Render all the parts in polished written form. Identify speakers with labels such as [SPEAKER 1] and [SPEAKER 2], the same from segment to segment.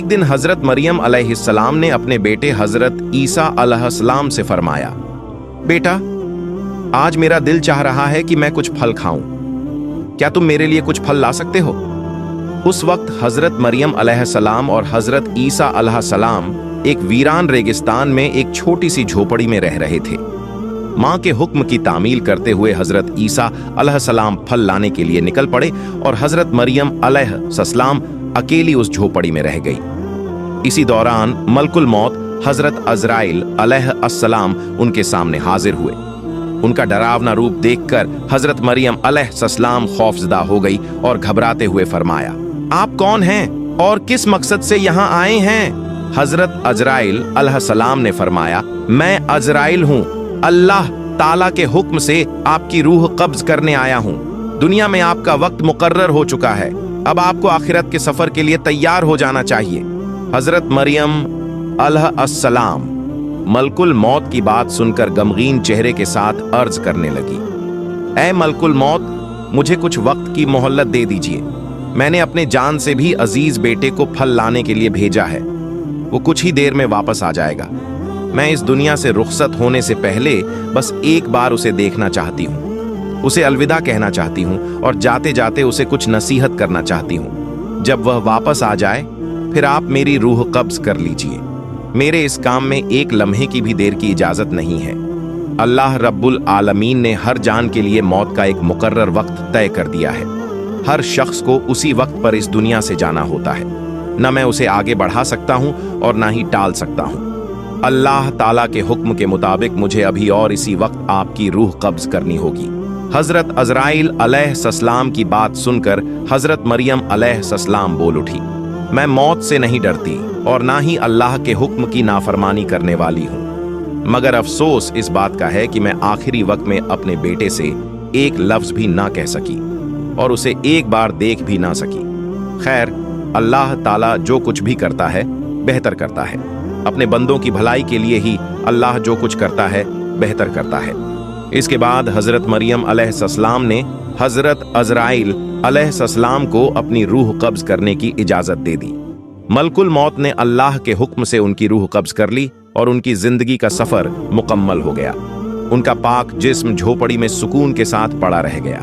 [SPEAKER 1] दिन हजरत मरियम अलैहिस्सलाम ने अपने बेटे हजरत ईसा अलैहिस्सलाम से फरमाया, बेटा, आज मेरा दिल चाह रहा है कि मैं कुछ फल खाऊं, क्या तुम मेरे लिए कुछ फल ला सकते हो? उस वक्त हजरत मरियम अलैहिस्सलाम और हजरत ईसा अलैहिस्सलाम एक वीरान रेगिस्तान में एक छोटी सी झोपड़ी में रह रहे थे। माँ के हुक्म की तामील करते हुए हजरत ईसा अलैहिस्सलाम फल लाने के लिए निकल पड़े और हजरत मरियम अलैहिस्सलाम अकेली उस झोपड़ी में रह गई। इसी दौरान मलकुल मौत हजरत अज़राइल अलैहिस्सलाम उनके सामने हाजिर हुए। उनका डरावना रूप देखकर हजरत मरियम अलैहिस्सलाम खौफजदा हो गई और घबराते हुए फरमाया, आप कौन हैं और किस मकसद से यहाँ आए हैं? हजरत अज़राइल अलैहिस्सलाम ने फरमाया, मैं अज़राइल हूँ, अल्लाह ताला के हुक्म से आपकी रूह कब्ज करने आया हूँ। दुनिया में आपका वक्त मुकर्रर हो चुका है, अब आपको आखिरत के सफर के लिए तैयार हो जाना चाहिए। हजरत मरियम अलैहिस्सलाम मलकुल मौत की बात सुनकर गमगीन चेहरे के साथ अर्ज करने लगी, ऐ मलकुल मौत, मुझे कुछ वक्त की मोहल्लत दे दीजिए। मैंने अपने जान से भी अजीज बेटे को फल लाने के लिए भेजा है, वो कुछ ही देर में वापस आ जाएगा। मैं इस दुनिया से रुखसत होने से पहले बस एक बार उसे देखना चाहती हूँ, उसे अलविदा कहना चाहती हूँ और जाते जाते उसे कुछ नसीहत करना चाहती हूँ। जब वह वापस आ जाए फिर आप मेरी रूह कब्ज कर लीजिए। मेरे इस काम में एक लम्हे की भी देर की इजाजत नहीं है। अल्लाह रब्बुल आलमीन ने हर जान के लिए मौत का एक मुकर्रर वक्त तय कर दिया है। हर शख्स को उसी वक्त पर इस दुनिया से जाना होता है, न मैं उसे आगे बढ़ा सकता हूँ और ना ही टाल सकता हूँ। अल्लाह ताला के हुक्म के मुताबिक मुझे अभी और इसी वक्त आपकी रूह कब्ज करनी होगी। हजरत अज़राइल अलैहिस्सलाम की बात सुनकर हजरत मरियम अलैहिस्सलाम बोल उठी, मैं मौत से नहीं डरती और ना ही अल्लाह के हुक्म की नाफरमानी करने वाली हूँ, मगर अफसोस इस बात का है कि मैं आखिरी वक्त में अपने बेटे से एक लफ्ज भी ना कह सकी और उसे एक बार देख भी ना सकी। खैर, अल्लाह ताला जो कुछ भी करता है बेहतर करता है। अपने बंदों की भलाई के लिए ही अल्लाह जो कुछ करता है बेहतर करता है। इसके बाद हजरत मरियम अलैहिस्सलाम ने हजरत अज़राइल अलैहिस्सलाम को अपनी रूह कब्ज करने की इजाजत दे दी। मलकुल मौत ने अल्लाह के हुक्म से उनकी रूह कब्ज कर ली और उनकी जिंदगी का सफर मुकम्मल हो गया। उनका पाक जिस्म झोपड़ी में सुकून के साथ पड़ा रह गया।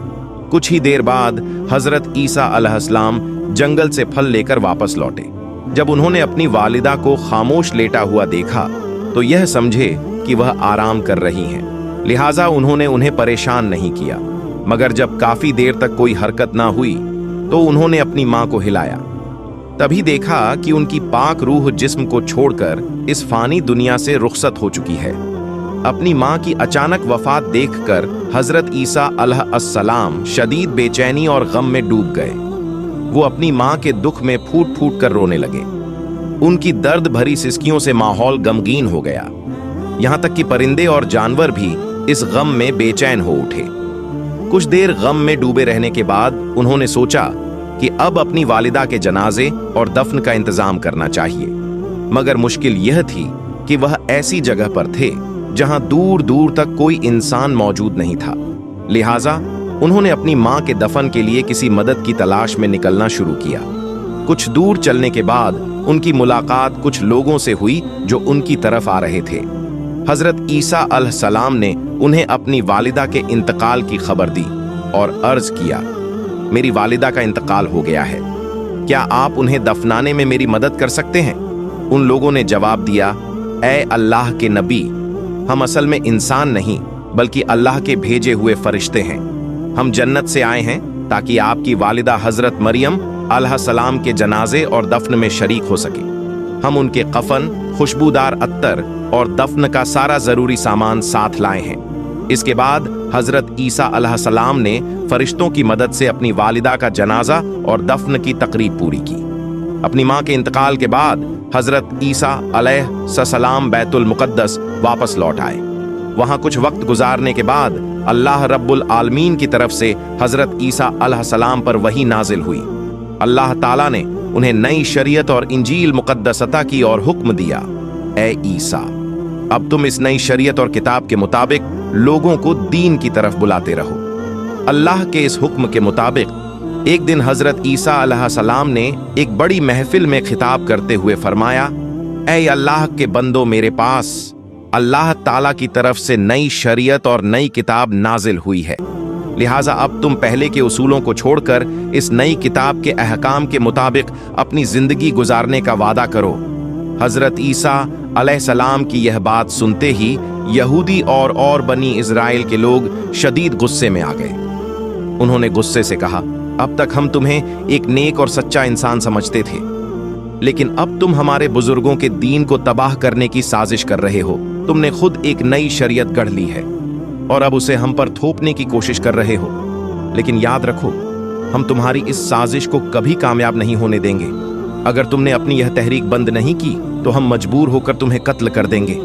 [SPEAKER 1] कुछ ही देर बाद हजरत ईसा अलैहिस्सलाम जंगल से फल लेकर वापस लौटे। जब उन्होंने अपनी वालिदा को खामोश लेटा हुआ देखा तो यह समझे कि वह आराम कर रही हैं, लिहाजा उन्होंने उन्हें परेशान नहीं किया। मगर जब काफी देर तक कोई हरकत ना हुई तो उन्होंने अपनी मां को हिलाया। तभी देखा कि उनकी पाक रूह जिस्म को छोड़कर इस फानी दुनिया से रुखसत हो चुकी है। अपनी मां की अचानक वफात देखकर हजरत ईसा अलैहिस्सलाम शदीद बेचैनी और गम में डूब गए। वो अपनी मां के दुख में फूट फूट कर रोने लगे। उनकी दर्द भरी सिसकियों से माहौल गमगीन हो गया। यहां तक कि परिंदे और जानवर भी इस गम में बेचैन हो उठे। कुछ देर गम में डूबे रहने के बाद उन्होंने सोचा कि अब अपनी वालिदा के जनाजे और दफन का इंतजाम करना चाहिए। मगर मुश्किल यह थी कि वह ऐसी जगह पर थे जहां दूर दूर तक कोई इंसान मौजूद नहीं था। लिहाजा उन्होंने अपनी मां के दफन के लिए किसी मदद की तलाश में निकलना शुरू किया। कुछ दूर चलने के बाद उनकी मुलाकात कुछ लोगों से हुई जो उनकी तरफ आ रहे थे। हजरत ईसा अलैहिस्सलाम ने उन्हें अपनी वालिदा के इंतकाल की खबर दी और अर्ज किया, मेरी वालिदा का इंतकाल हो गया है, क्या आप उन्हें दफनाने में मेरी मदद कर सकते हैं? उन लोगों ने जवाब दिया, ऐ अल्लाह के नबी, हम असल में इंसान नहीं बल्कि अल्लाह के भेजे हुए फरिश्ते हैं। हम जन्नत से आए हैं ताकि आपकी वालिदा हजरत मरियम अलैहिस्सलाम के जनाजे और दफन में शरीक हो सके। हम उनके कफन, खुशबूदार अत्तर और दफन का सारा जरूरी सामान साथ लाए हैं। इसके बाद हजरत ईसा अलैहिस्सलाम ने फरिश्तों की मदद से अपनी वालिदा का जनाजा और दफन की तकरीब पूरी की। अपनी मां के इंतकाल के बाद हजरत ईसा अलैहिस्सलाम बैतुल मुकद्दस वापस लौट आए। वहां कुछ वक्त गुजारने के बाद अल्लाह रब्बुल आलमीन की तरफ से हजरत ईसा अलैहिस्सलाम पर वही नाजिल हुई। अल्लाह ताला ने उन्हें नई शरीयत और इंजील मुकद्दस अता की और हुक्म दिया, ए ईसा, अब तुम इस नई शरीयत और किताब के मुताबिक लोगों को दीन की तरफ बुलाते रहो। अल्लाह के इस हुक्म के मुताबिक एक दिन हजरत ईसा अलैहिस्सलाम ने एक बड़ी महफिल में खिताब करते हुए फरमाया, ऐ अल्लाह के बंदो, मेरे पास अल्लाह ताला की तरफ से नई शरीयत और नई किताब नाजिल हुई है, लिहाजा अब तुम पहले के उसूलों को छोड़कर इस नई किताब के अहकाम के मुताबिक अपनी जिंदगी गुजारने का वादा करो। हजरत ईसा अलैहिस्सलाम की यह बात सुनते ही यहूदी और बनी इजराइल के लोग शदीद गुस्से में आ गए। उन्होंने गुस्से से कहा, अब तक हम तुम्हें एक नेक और सच्चा इंसान समझते थे, लेकिन अब तुम हमारे बुजुर्गों के दीन को तबाह करने की साजिश कर रहे हो। तुमने खुद एक नई शरीयत गढ़ ली है और अब उसे हम पर थोपने की कोशिश कर रहे हो, लेकिन याद रखो, हम तुम्हारी इस साजिश को कभी कामयाब नहीं होने देंगे। अगर तुमने अपनी यह तहरीक बंद नहीं की तो हम मजबूर होकर तुम्हें कत्ल कर देंगे।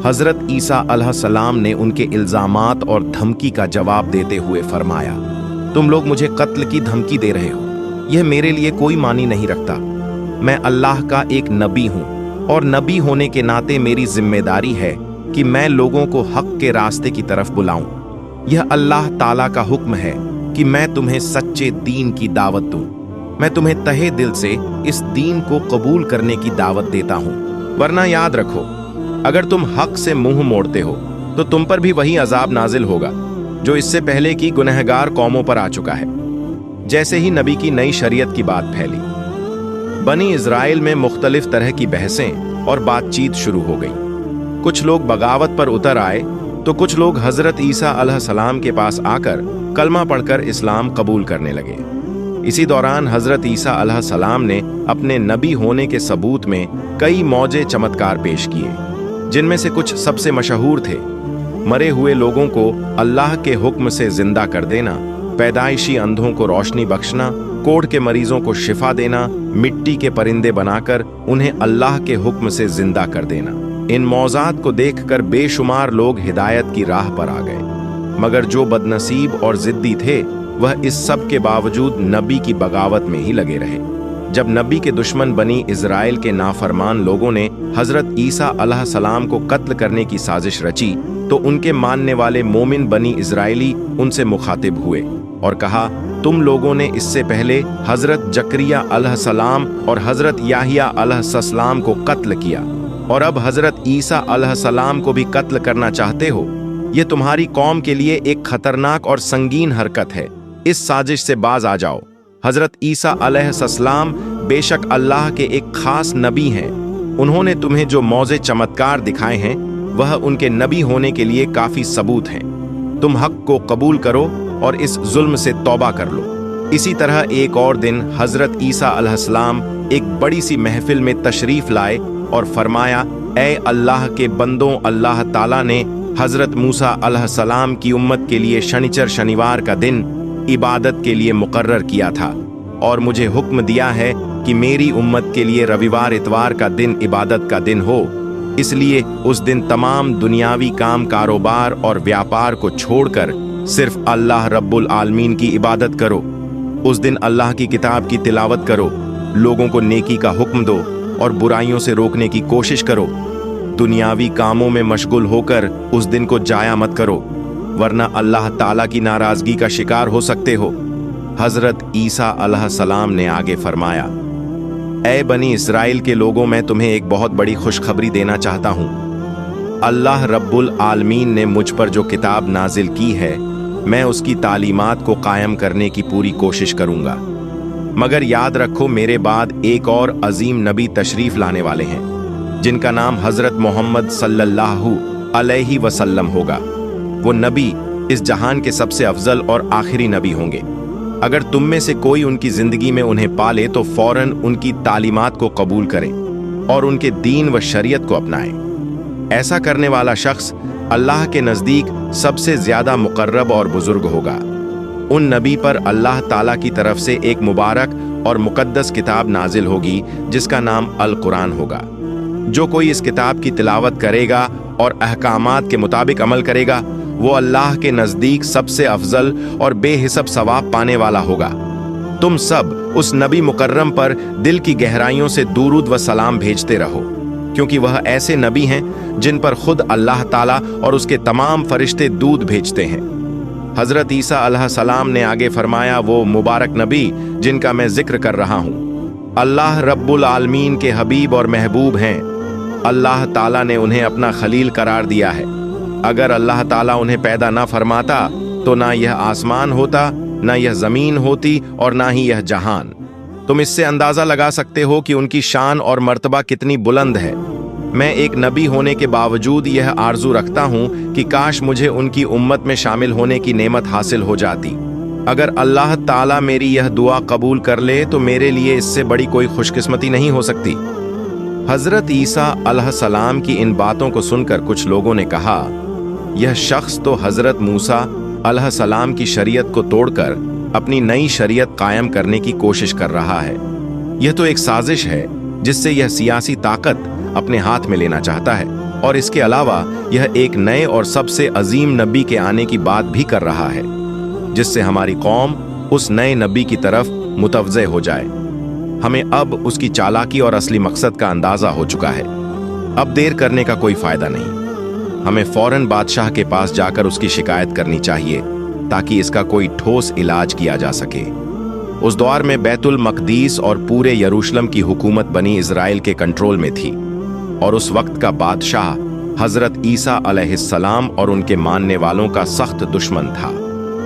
[SPEAKER 1] हजरत ईसा अलैहिस्सलाम ने उनके इल्जामात और धमकी का जवाब देते हुए फरमाया, तुम लोग मुझे कत्ल की धमकी दे रहे हो, यह मेरे लिए कोई मानी नहीं रखता। मैं अल्लाह का एक नबी हूं और नबी होने के नाते मेरी जिम्मेदारी है कि मैं लोगों को हक के रास्ते की तरफ बुलाऊं। यह अल्लाह ताला का हुक्म है कि मैं तुम्हें सच्चे दीन की दावत दूं। मैं तुम्हें तहे दिल से इस दीन को कबूल करने की दावत देता हूं, वरना याद रखो, अगर तुम हक से मुंह मोड़ते हो तो तुम पर भी वही अजाब नाजिल होगा जो इससे पहले की गुनहगार कौमों पर आ चुका है। जैसे ही नबी की नई शरीयत की बात फैली, बनी इजराइल में मुख्तलिफ तरह की बहसें और बातचीत शुरू हो गई। कुछ लोग बगावत पर उतर आए तो कुछ लोग हजरत ईसा अलैहिस्सलाम के पास आकर कलमा पढ़कर इस्लाम कबूल करने लगे। इसी दौरान हजरत ईसा अलैहिस्सलाम ने अपने नबी होने के सबूत में कई मौजे चमत्कार पेश किए, जिनमें से कुछ सबसे मशहूर थे। मरे हुए लोगों को अल्लाह के हुक्म से जिंदा कर देना, पैदाइशी अंधों को रोशनी बख्शना, कोढ़ के मरीजों को शिफा देना, मिट्टी के परिंदे बनाकर उन्हें अल्लाह के हुक्म से जिंदा कर देना। इन मौजात को देखकर बेशुमार लोग हिदायत की राह पर आ गए, मगर जो बदनसीब और जिद्दी थे वह इस सब के बावजूद नबी की बगावत में ही लगे रहे। जब नबी के दुश्मन बनी इजराइल के नाफरमान लोगों ने हजरत ईसा अलैहिस्सलाम को कत्ल करने की साजिश रची तो उनके मानने वाले मोमिन बनी इजराइली उनसे मुखातिब हुए और कहा, तुम लोगों ने इससे पहले हजरत जकरिया अलैहिस्सलाम और हजरत याहिया अलैहिस्सलाम को कत्ल किया और अब हजरत ईसा अलैहिस्सलाम को भी कत्ल करना चाहते हो। यह तुम्हारी कौम के लिए एक खतरनाक और संगीन हरकत है। इस साजिश से बाज आ जाओ। हजरत ईसा अलैहिस्सलाम बेशक अल्लाह के एक खास नबी हैं। उन्होंने तुम्हें जो मौजे चमत्कार दिखाए हैं वह उनके नबी होने के लिए काफी सबूत हैं। तुम हक को कबूल करो और इस जुल्म से तौबा कर लो। इसी तरह एक और दिन हजरत ईसा अलैहिस्सलाम एक बड़ी सी महफिल में तशरीफ लाए और फरमाया, ऐ अल्लाह के बंदों, अल्लाह ताला ने हजरत मूसा अलैहिस्सलाम की उम्मत के लिए शनिचर शनिवार का दिन इबादत के लिए मुकर्रर किया था और मुझे हुक्म दिया है कि मेरी उम्मत के लिए रविवार इतवार का दिन इबादत का दिन हो। इसलिए उस दिन तमाम दुनियावी काम कारोबार और व्यापार को छोड़कर सिर्फ अल्लाह रब्बुल आलमीन की इबादत करो। उस दिन अल्लाह की किताब की तिलावत करो, लोगों को नेकी का हुक्म दो और बुराइयों से रोकने की कोशिश करो। दुनियावी कामों में मशगुल होकर उस दिन को जाया मत करो, वरना अल्लाह ताला की नाराजगी का शिकार हो सकते हो। हजरत ईसा अलैहिस्सलाम ने आगे फरमाया, ऐ बनी इस्राइल के लोगों, मैं तुम्हें एक बहुत बड़ी खुशखबरी देना चाहता हूँ। अल्लाह रब्बुल आलमीन ने मुझ पर जो किताब नाजिल की है, मैं उसकी तालीमात को कायम करने की पूरी कोशिश करूँगा। मगर याद रखो, मेरे बाद एक और अजीम नबी तशरीफ लाने वाले हैं, जिनका नाम हजरत मोहम्मद सल्लल्लाहु अलैहि वसल्लम होगा। वो नबी इस जहान के सबसे अफजल और आखिरी नबी होंगे। अगर तुम में से कोई उनकी जिंदगी में उन्हें पाले तो फौरन उनकी तालीमात को कबूल करें और उनके दीन व शरीयत को अपनाएं। ऐसा करने वाला शख्स अल्लाह के नजदीक सबसे ज्यादा मुकर्रब और बुजुर्ग होगा। उन नबी पर अल्लाह ताला की तरफ से एक मुबारक और मुकद्दस किताब नाजिल होगी जिसका नाम अल कुरान होगा। जो कोई इस किताब की तिलावत करेगा और अहकामात के मुताबिक अमल करेगा, वो अल्लाह के नजदीक सबसे अफजल और बेहिसाब सवाब पाने वाला होगा। तुम सब उस नबी मुकर्रम पर दिल की गहराइयों से दुरूद व सलाम भेजते रहो, क्योंकि वह ऐसे नबी हैं जिन पर खुद अल्लाह ताला और उसके तमाम फरिश्ते दूध भेजते हैं। हजरत ईसा अलैहिस्सलाम ने आगे फरमाया, वो मुबारक नबी जिनका मैं जिक्र कर रहा हूँ अल्लाह रब्बुल आलमीन के हबीब और महबूब हैं। अल्लाह ताला ने उन्हें अपना खलील करार दिया है। अगर अल्लाह ताला उन्हें पैदा ना फरमाता तो ना यह आसमान होता, ना यह जमीन होती और ना ही यह जहान। तुम इससे अंदाजा लगा सकते हो कि उनकी शान और मर्तबा कितनी बुलंद है। मैं एक नबी होने के बावजूद यह आरजू रखता हूँ कि काश मुझे उनकी उम्मत में शामिल होने की नेमत हासिल हो जाती। अगर अल्लाह ताला मेरी यह दुआ कबूल कर ले तो मेरे लिए इससे बड़ी कोई खुशकिस्मती नहीं हो सकती। हजरत ईसा अलैहिस्सलाम की इन बातों को सुनकर कुछ लोगों ने कहा, यह शख्स तो हजरत मूसा अलैहिस्सलाम की शरीयत को तोड़कर अपनी नई शरीयत कायम करने की कोशिश कर रहा है। यह तो एक साजिश है जिससे यह सियासी ताकत अपने हाथ में लेना चाहता है, और इसके अलावा यह एक नए और सबसे अजीम नबी के आने की बात भी कर रहा है, जिससे हमारी कौम उस नए नबी की तरफ मुतवज्जे हो जाए। हमें अब उसकी चालाकी और असली मकसद का अंदाजा हो चुका है। अब देर करने का कोई फायदा नहीं। हमें फौरन बादशाह के पास जाकर उसकी शिकायत करनी चाहिए ताकि इसका कोई ठोस इलाज किया जा सके। उस दौर में बैतुल मकदीस और पूरे यरूशलेम की हुकूमत बनी इजराइल के कंट्रोल में थी, और उस वक्त का बादशाह हजरत ईसा अलैहिस्सलाम और उनके मानने वालों का सख्त दुश्मन था।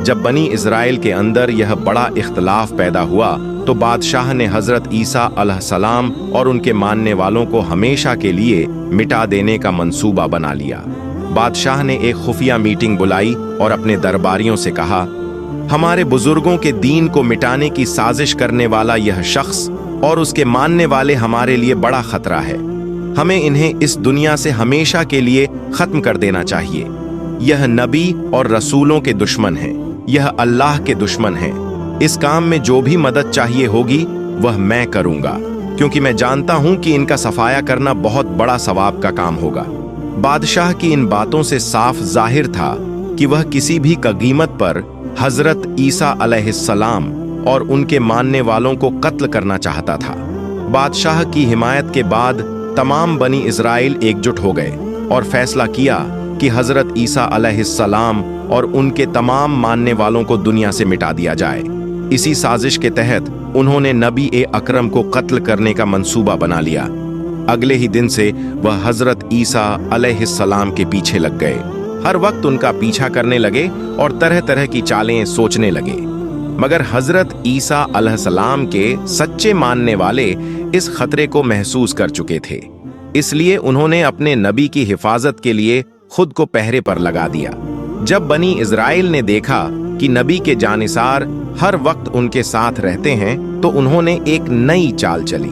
[SPEAKER 1] जब बनी इजराइल के अंदर यह बड़ा इख्तलाफ पैदा हुआ तो बादशाह ने हजरत ईसा अलैहिस्सलाम और उनके मानने वालों को हमेशा के लिए मिटा देने का मंसूबा बना लिया। बादशाह ने एक खुफिया मीटिंग बुलाई और अपने दरबारियों से कहा, हमारे बुजुर्गों के दीन को मिटाने की साजिश करने वाला यह शख्स और उसके मानने वाले हमारे लिए बड़ा खतरा है। हमें इन्हें इस दुनिया से हमेशा के लिए खत्म कर देना चाहिए। यह नबी और रसूलों के दुश्मन हैं, यह अल्लाह के दुश्मन हैं। इस काम में जो भी मदद चाहिए होगी वह मैं करूंगा, क्योंकि मैं जानता हूं कि इनका सफाया करना बहुत बड़ा सवाब का काम होगा। बादशाह की इन बातों से साफ जाहिर था कि वह किसी भी कीमत पर हजरत ईसा अलैहिस्सलाम और उनके मानने वालों को कत्ल करना चाहता था। बादशाह की हिमायत के बाद तमाम बनी इजराइल एकजुट हो गए और फैसला किया कि हजरत ईसा अलैहिस्सलाम और उनके तमाम मानने वालों को दुनिया से मिटा दिया जाए। इसी साजिश के तहत उन्होंने नबी ए अकरम को कत्ल करने का मंसूबा बना लिया। अगले ही दिन से वह हजरत ईसा अलैहिस्सलाम के पीछे लग गए। हर वक्त उनका पीछा करने लगे और तरह तरह की चालें सोचने लगे। मगर हजरत ईसा अलैहिस्सलाम के सच्चे मानने वाले इस खतरे को महसूस कर चुके थे, इसलिए उन्होंने अपने नबी की हिफाजत के लिए खुद को पहरे पर लगा दिया। जब बनी इजराइल ने देखा कि नबी के जानिसार हर वक्त उनके साथ रहते हैं तो उन्होंने एक नई चाल चली।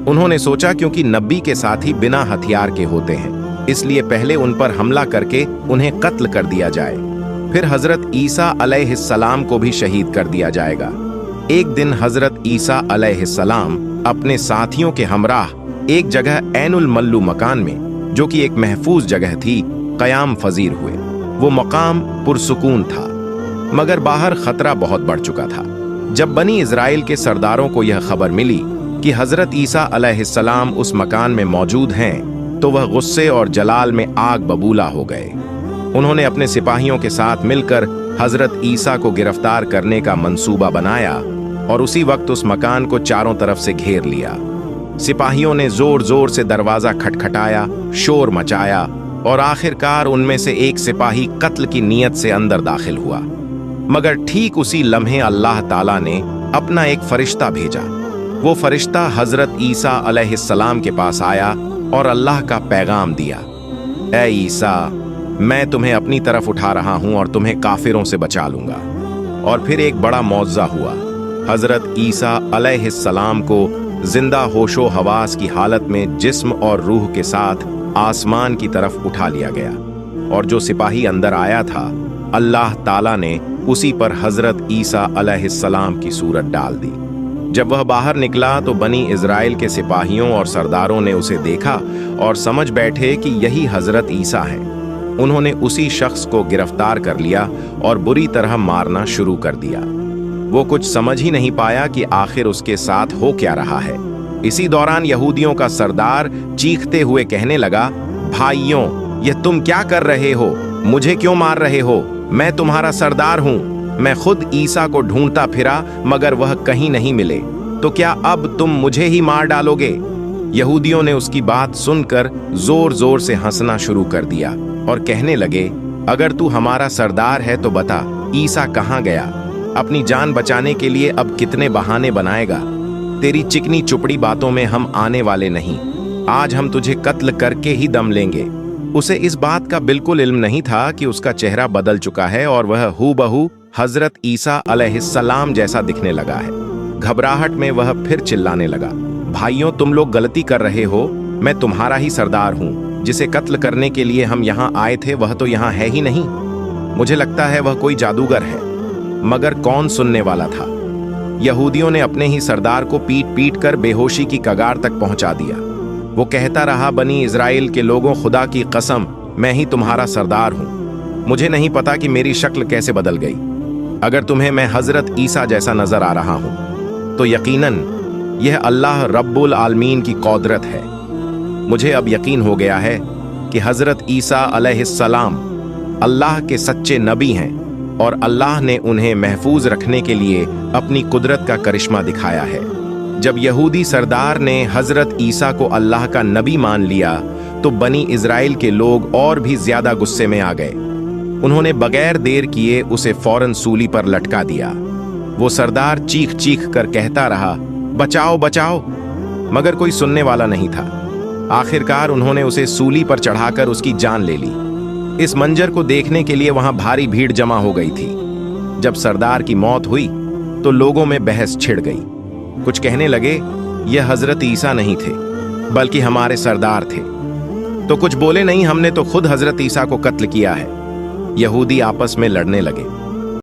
[SPEAKER 1] उन्होंने सोचा क्योंकि नबी के साथी बिना हथियार के होते हैं, इसलिए पहले उन पर हमला करके उन्हें कत्ल कर दिया जाए, फिर हजरत ईसा अलैहिस्सलाम को भी शहीद कर दिया जाएगा। एक दिन हजरत ईसा अलैहिस्सलाम अपने साथियों के हमराह एक जगह ऐनुल मल्लू मकान में, जो कि एक महफूज जगह थी, कयाम फजीर हुए। वो मकाम पुरसुकून था, मगर बाहर खतरा बहुत बढ़ चुका था। जब बनी इजराइल के सरदारों को यह खबर मिली कि हजरत ईसा अलैहिस्सलाम उस मकान में मौजूद हैं, तो वह गुस्से और जलाल में आग बबूला हो गए। उन्होंने अपने सिपाहियों के साथ मिलकर हजरत ईसा को गिरफ्तार करने का मंसूबा बनाया और उसी वक्त उस मकान को चारों तरफ से घेर लिया। सिपाहियों ने जोर जोर से दरवाजा खटखटाया, शोर मचाया और आखिरकार उनमें से एक सिपाही कत्ल की नीयत से अंदर दाखिल हुआ। मगर ठीक उसी लम्हे अल्लाह ताला ने अपना एक फरिश्ता भेजा। वो फरिश्ता हजरत ईसा अलैहिस्सलाम के पास आया और अल्लाह का पैगाम दिया, ऐ ईसा, मैं तुम्हें अपनी तरफ उठा रहा हूं और तुम्हें काफिरों से बचा लूंगा। और फिर एक बड़ा मौजज़ा हुआ। हजरत ईसा अलैहिस्सलाम को जिंदा होशो हवास की हालत में जिस्म और रूह के साथ आसमान की तरफ उठा लिया गया, और जो सिपाही अंदर आया था, अल्लाह ताला ने उसी पर हजरत ईसा अलैहिस्सलाम की सूरत डाल दी। जब वह बाहर निकला तो बनी इजराइल के सिपाहियों और सरदारों ने उसे देखा और समझ बैठे कि यही हजरत ईसा है। उन्होंने उसी शख्स को गिरफ्तार कर लिया और बुरी तरह मारना शुरू कर दिया। वो कुछ समझ ही नहीं पाया कि आखिर उसके साथ हो क्या रहा है। इसी दौरान यहूदियों का सरदार चीखते हुए कहने लगा, भाइयों, यह तुम क्या कर रहे हो? मुझे क्यों मार रहे हो? मैं तुम्हारा सरदार हूं। मैं खुद ईसा को ढूंढता फिरा मगर वह कहीं नहीं मिले, तो क्या अब तुम मुझे ही मार डालोगे? यहूदियों ने उसकी बात सुनकर जोर जोर से हंसना शुरू कर दिया और कहने लगे, अगर तू हमारा सरदार है तो बता, ईसा कहाँ गया? अपनी जान बचाने के लिए अब कितने बहाने बनाएगा? तेरी चिकनी चुपड़ी बातों में हम आने वाले नहीं। आज हम तुझे कत्ल करके ही दम लेंगे। उसे इस बात का बिल्कुल इल्म नहीं था कि उसका चेहरा बदल चुका है और वह हूबहू हजरत ईसा अलैहिस्सलाम जैसा दिखने लगा है। घबराहट में वह फिर चिल्लाने लगा, भाइयों, तुम लोग गलती कर रहे हो। मैं तुम्हारा ही सरदार हूं। जिसे कत्ल करने के लिए हम यहाँ आए थे वह तो यहाँ है ही नहीं। मुझे लगता है वह कोई जादूगर है। मगर कौन सुनने वाला था? यहूदियों ने अपने ही सरदार को पीट पीट कर बेहोशी की कगार तक पहुंचा दिया। वो कहता रहा, बनी इज़राइल के लोगों, खुदा की कसम, मैं ही तुम्हारा सरदार हूं। मुझे नहीं पता कि मेरी शक्ल कैसे बदल गई। अगर तुम्हें मैं हजरत ईसा जैसा नजर आ रहा हूं तो यकीनन यह अल्लाह रब्बुल आलमीन की क़ुदरत है। मुझे अब यकीन हो गया है कि हजरत ईसा अलैहिस्सलाम अल्लाह के सच्चे नबी हैं और अल्लाह ने उन्हें महफूज रखने के लिए अपनी कुदरत का करिश्मा दिखाया है। जब यहूदी सरदार ने हजरत ईसा को अल्लाह का नबी मान लिया तो बनी इज़राइल के लोग और भी ज्यादा गुस्से में आ गए। उन्होंने बगैर देर किए उसे फौरन सूली पर लटका दिया। वो सरदार चीख चीख कर कहता रहा, बचाओ बचाओ, मगर कोई सुनने वाला नहीं था। आखिरकार उन्होंने उसे सूली पर चढ़ाकर उसकी जान ले ली। इस मंजर को देखने के लिए वहां भारी भीड़ जमा हो गई थी। जब सरदार की मौत हुई तो लोगों में बहस छिड़ गई। कुछ कहने लगे, यह हजरत ईसा नहीं थे बल्कि हमारे सरदार थे। तो कुछ बोले नहीं, हमने तो खुद हजरत ईसा को कत्ल किया है। यहूदी आपस में लड़ने लगे।